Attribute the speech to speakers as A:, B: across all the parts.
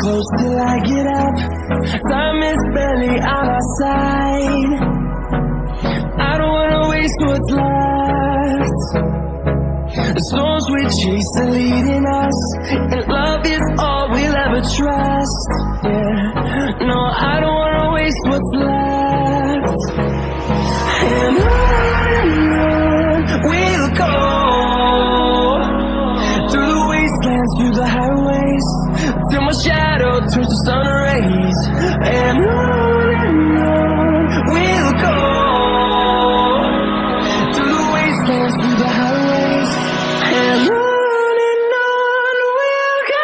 A: close till I get up. Time is barely on our side. I don't wanna waste what's left. The storms we chase are leading us, and love is all we'll ever trust. Yeah, no, I don't wanna waste what's left. And on we'll go, through the wastelands, through the highways, till my shadow turns to sun rays. And on we'll go, through the wastelands, through the highways, and on we'll go.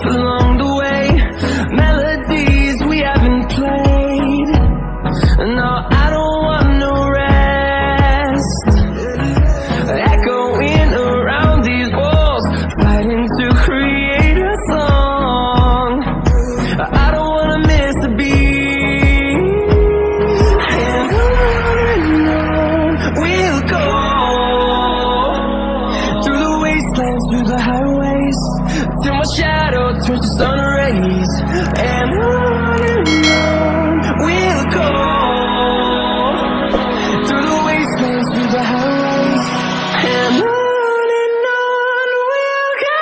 A: Along the way, melodies we haven't played. No, I don't want no rest. Echoing around these walls, fighting to create a song. I don't wanna miss a beat. And on we'll go, through the wastelands, through the highways, till my shadow turns to sun rays. And on we'll go, through the wastelands, through the highways, and on we'll go.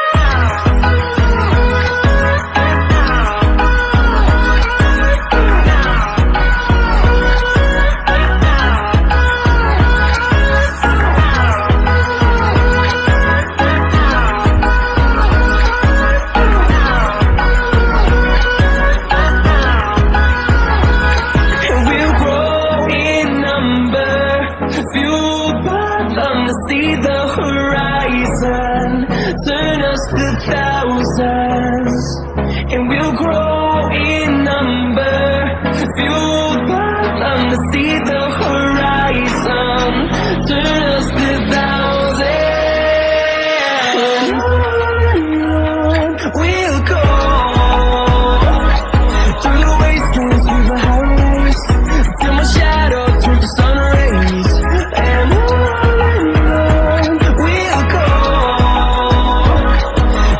A: Fueled by them to see the horizon, turn us to thousands, and we'll grow in number. Fueled by them to see the horizon, turn us to thousands. We'll go, through the wastelands, through the highways, till my shadow turns to sun rays. And on we'll go,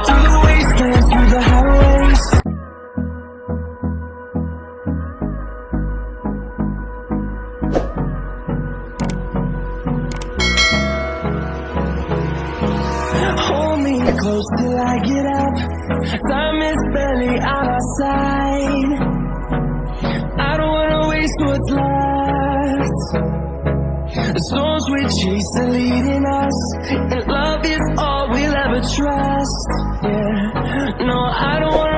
A: through the wastelands, through the highways. Hold me close till I get up. Time is barely on our side. I don't wanna waste what's left. The storms we chase are leading us, and love is all we'll ever trust. Yeah, no, I don't wanna